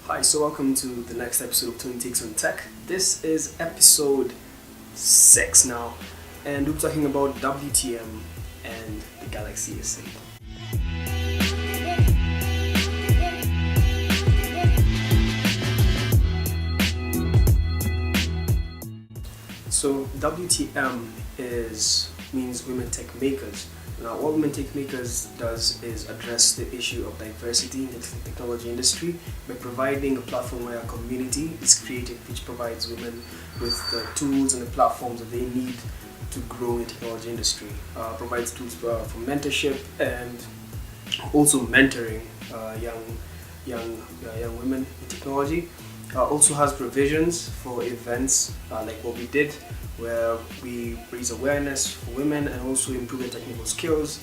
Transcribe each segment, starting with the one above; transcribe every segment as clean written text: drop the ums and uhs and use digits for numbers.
Hi, so welcome to the next episode of 20 Takes on Tech. This is episode 6 now, and we're talking about WTM and the Galaxy S8. So WTM means Women Techmakers. Now, what Women Techmakers does is address the issue of diversity in the technology industry by providing a platform where a community is created, which provides women with the tools and the platforms that they need to grow in the technology industry. Provides tools for mentorship and also mentoring young women in technology. Also has provisions for events like what we did, where we raise awareness for women and also improve their technical skills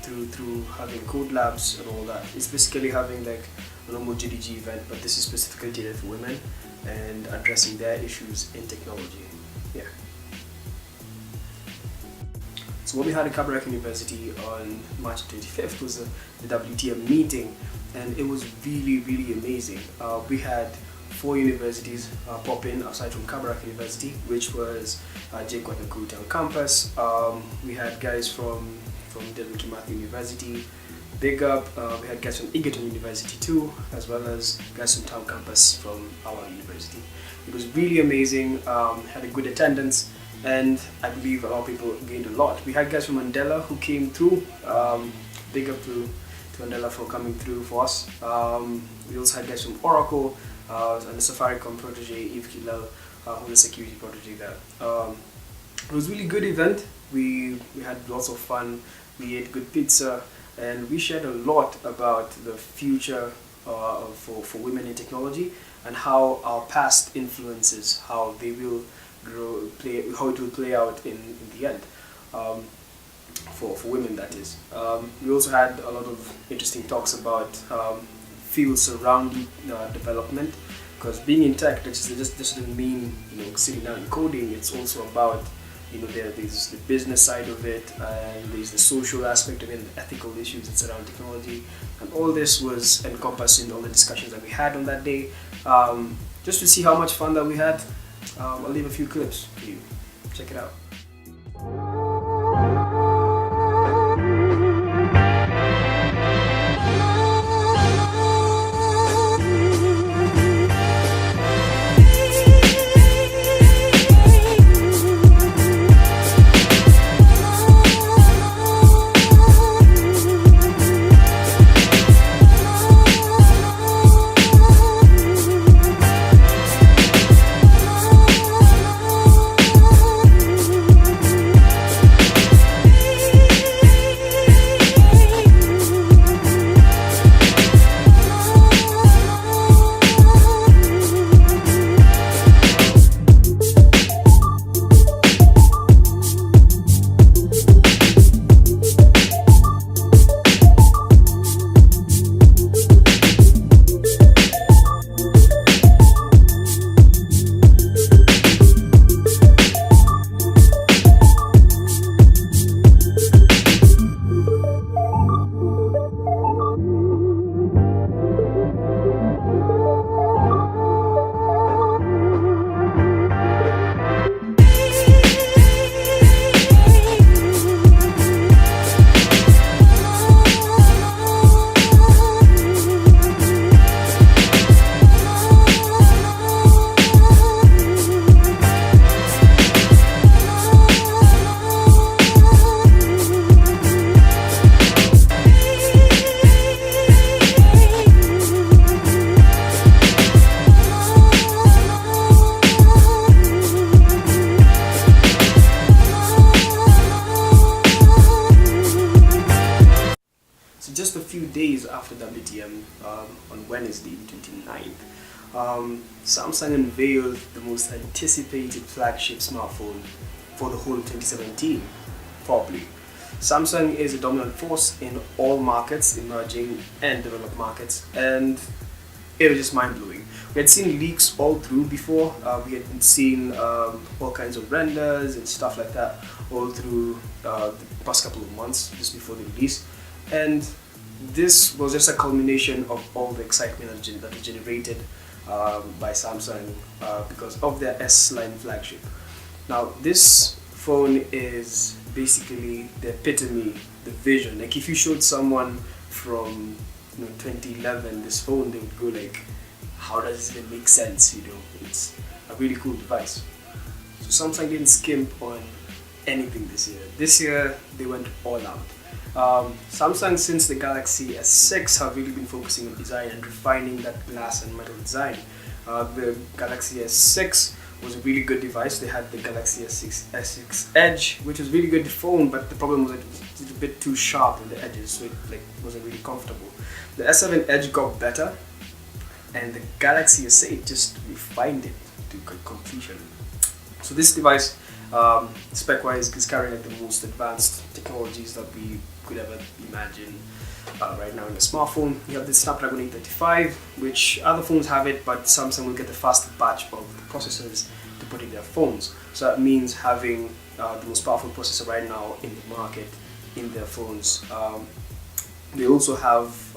through having code labs and all that. It's basically having like a normal GDG event, but this is specifically tailored for women and addressing their issues in technology. Yeah. So what we had at Kabarak University on March 25th was the WTM meeting, and it was really amazing. We had 4 universities pop in aside from Kabarak University, which was JKUAT Kurutan campus. We had guys from Delaware University, big up. We had guys from Egerton University too, as well as guys from Town campus from our university. It was really amazing, had a good attendance, and I believe a lot of people gained a lot. We had guys from Mandela who came through. Big up to Mandela for coming through for us. We also had guys from Oracle and the Safaricom protege, Eve Kilal, who's a security protege there. It was a really good event. We had lots of fun. We ate good pizza, and we shared a lot about the future for women in technology and how our past influences, how they will how it will play out in the end. For women, that is. We also had a lot of interesting talks about fields surrounding development, because being in tech just doesn't mean sitting down and coding. It's also about there's the business side of it, and there's the social aspect of it, and the ethical issues that surround technology, and all this was encompassed in all the discussions that we had on that day. Just to see how much fun that we had, I'll leave a few clips for you. Check it out. Just a few days after WTM, on Wednesday, the 29th, Samsung unveiled the most anticipated flagship smartphone for the whole of 2017, probably. Samsung is a dominant force in all markets, emerging and developed markets, and it was just mind-blowing. We had seen leaks all through before. We had seen all kinds of renders and stuff like that all through the past couple of months just before the release. And this was just a culmination of all the excitement that was generated by Samsung because of their S line flagship. Now, this phone is basically the epitome, the vision. Like if you showed someone from 2011 this phone, they would go like, how does this even make sense? It's a really cool device. So Samsung didn't skimp on anything this year. This year they went all out. Samsung, since the Galaxy S6, have really been focusing on design and refining that glass and metal design. The Galaxy S6 was a really good device. They had the Galaxy S6 Edge, which was really good phone, but the problem was it was a bit too sharp on the edges, so it wasn't really comfortable. The S7 Edge got better, and the Galaxy S8 just refined it to completion. So this device, spec-wise, is carrying the most advanced technologies that we could ever imagine right now in a smartphone. You have the Snapdragon 835, which other phones have it, but Samsung will get the faster batch of processors to put in their phones. So that means having the most powerful processor right now in the market in their phones. They also have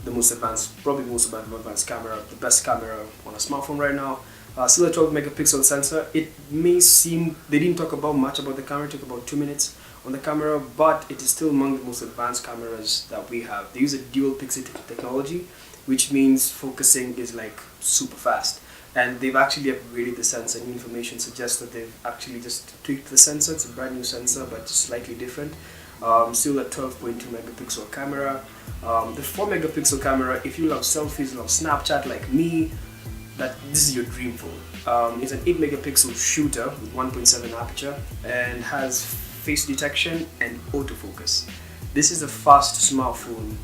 the most advanced, probably the most advanced camera, the best camera on a smartphone right now. Still a 12 megapixel sensor. It may seem they didn't talk about much about the camera. It took about 2 minutes on the camera, but it is still among the most advanced cameras that we have. They use a dual pixel technology, which means focusing is like super fast. And they've actually upgraded the sensor. New information suggests that they've actually just tweaked the sensor. It's a brand new sensor, but just slightly different. Still a 12.2 megapixel camera. The 4 megapixel camera, if you love selfies, love Snapchat like me, this is your dream phone. It's an 8 megapixel shooter with 1.7 aperture and has face detection and autofocus. This is the fast smartphone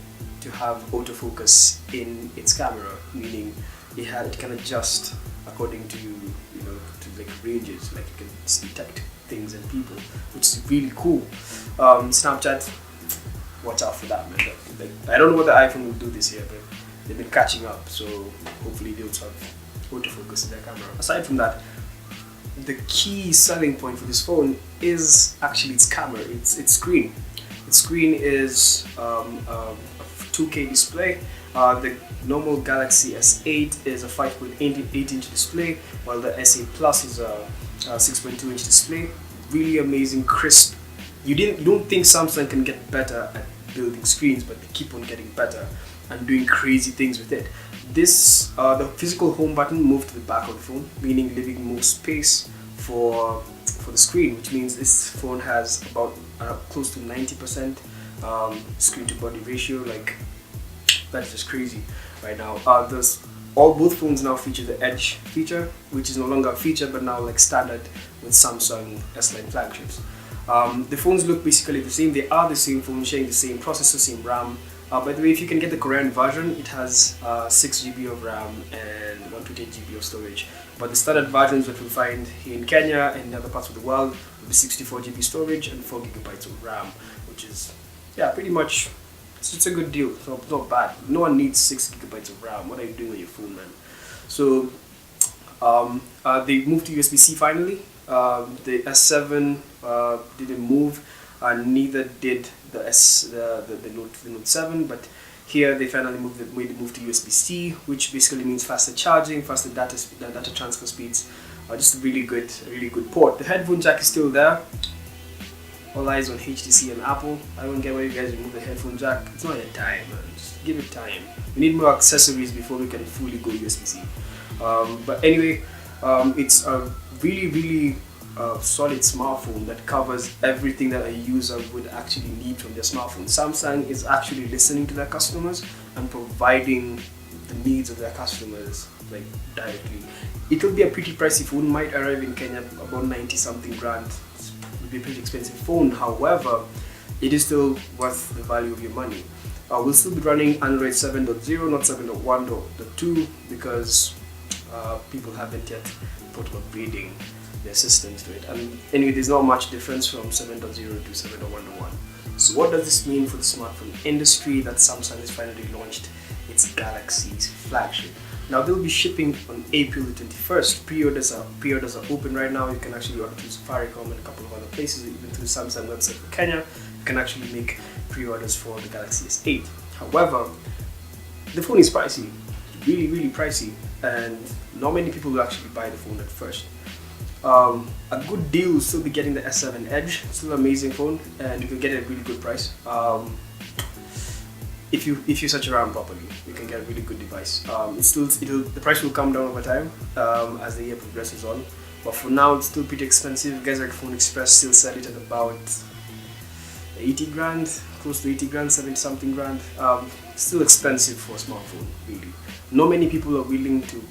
to have autofocus in its camera, meaning it can adjust according to like ranges, like it can detect things and people, which is really cool. Snapchat, watch out for that, man. I don't know what the iPhone will do this year, but they've been catching up, so hopefully they'll have autofocus in their camera. Aside from that, the key selling point for this phone is actually its camera, its screen. Its screen is a 2K display. The normal Galaxy S8 is a 5.8-inch display, while the S8 Plus is a 6.2-inch display. Really amazing, crisp. You don't think Samsung can get better at building screens, but they keep on getting better and doing crazy things with it. The physical home button moved to the back of the phone, meaning leaving more space for the screen, which means this phone has about close to 90% screen to body ratio. Like, that's just crazy right now. Both phones now feature the Edge feature, which is no longer a feature but now like standard with Samsung S-line flagships. The phones look basically the same. They are the same phone, sharing the same processor, same RAM. By the way, if you can get the Korean version, it has 6 GB of RAM and 128 GB of storage. But the standard versions that we find here in Kenya and in other parts of the world will be 64 GB storage and 4 GB of RAM, which is, pretty much, it's a good deal. So it's not bad. No one needs 6 GB of RAM. What are you doing on your phone, man? So they moved to USB-C finally. The S7 didn't move, and neither did the Note 7, but here they finally made the move to USB-C, which basically means faster charging, faster data transfer speeds. Just a really good port. The headphone jack is still there. All eyes on HTC and Apple. I don't get why you guys remove the headphone jack. It's not your time, man. Just give it time. We need more accessories before we can fully go USB-C. But anyway, it's a really solid smartphone that covers everything that a user would actually need from their smartphone. Samsung is actually listening to their customers and providing the needs of their customers like directly. It will be a pretty pricey phone, might arrive in Kenya about 90 something grand. It would be a pretty expensive phone, however, it is still worth the value of your money. We'll still be running Android 7.0, not 7.1.2, because people haven't yet thought of upgrading their systems to it. And anyway, there's not much difference from 7.0 to 7.1.1. So what does this mean for the smartphone industry that Samsung has finally launched its Galaxy's flagship? Now they'll be shipping on April the 21st. Pre-orders are open right now. You can actually order through Safaricom and a couple of other places, even through the Samsung website for Kenya. You can actually make pre-orders for the Galaxy S8. However, the phone is pricey, really pricey, and not many people will actually buy the phone at first. A good deal will still be getting the S7 Edge. Still an amazing phone, and you can get it at a really good price. If you search around properly, you can get a really good device. The price will come down over time as the year progresses on. But for now, it's still pretty expensive. Guys like Phone Express still sell it at about 80 grand, close to 80 grand, 70 something grand. Still expensive for a smartphone, really. Not many people are willing to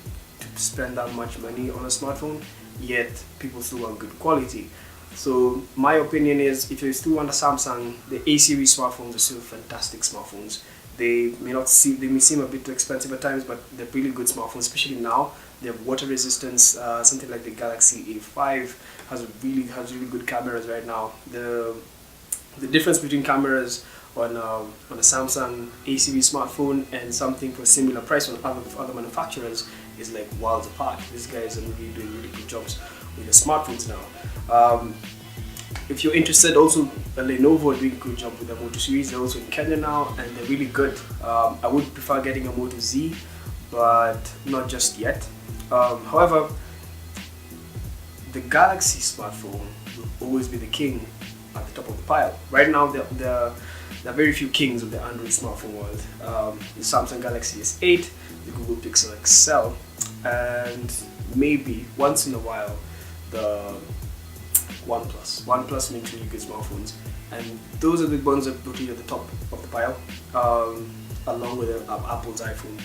spend that much money on a smartphone, yet people still want good quality. So my opinion is, if you still want a Samsung, the A series smartphones are still fantastic smartphones. They may seem a bit too expensive at times, but they're really good smartphones, especially now. They have water resistance. Something like the Galaxy A5 has really good cameras right now. The difference between cameras on a Samsung A series smartphone and something for a similar price on other manufacturers is like worlds apart. These guys are really doing really good jobs with the smartphones now. If you're interested, also Lenovo are doing a good job with the Moto series. They're also in Kenya now, and they're really good. I would prefer getting a Moto Z, but not just yet. However, the Galaxy smartphone will always be the king at the top of the pile. Right now, there are very few kings of the Android smartphone world. The Samsung Galaxy S8, the Google Pixel XL, and maybe once in a while the OnePlus. OnePlus makes really good smartphones, and those are the ones that put you at the top of the pile, along with Apple's iPhone.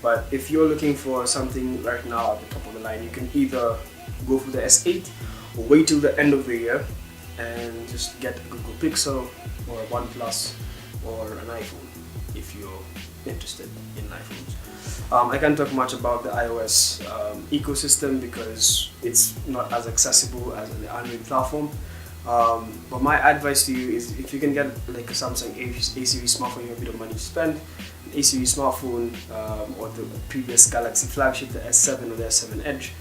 But if you're looking for something right now at the top of the line, you can either go for the S8 or wait till the end of the year and just get a Google Pixel or a OnePlus or an iPhone if you're interested in iPhones. I can't talk much about the iOS ecosystem because it's not as accessible as the Android platform. But my advice to you is, if you can get like a Samsung A series smartphone, you have a bit of money to spend, an A series smartphone or the previous Galaxy flagship, the S7 or the S7 Edge,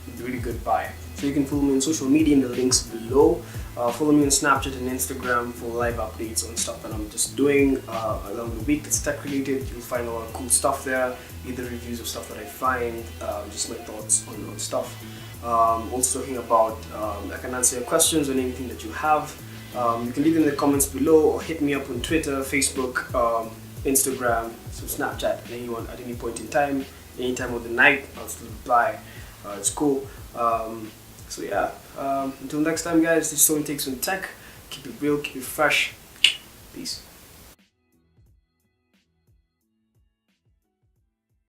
would be a really good buy. So you can follow me on social media in the links below. Follow me on Snapchat and Instagram for live updates on stuff that I'm just doing along the week that's tech related. You'll find a lot of cool stuff there, either reviews of stuff that I find, just my thoughts on stuff. Also talking about, I can answer your questions on anything that you have. You can leave them in the comments below or hit me up on Twitter, Facebook, Instagram, so Snapchat, at any point in time, any time of the night, I'll still reply. It's cool. So yeah, until next time guys, this is Tony Takes on Tech. Keep it real, keep it fresh. Peace.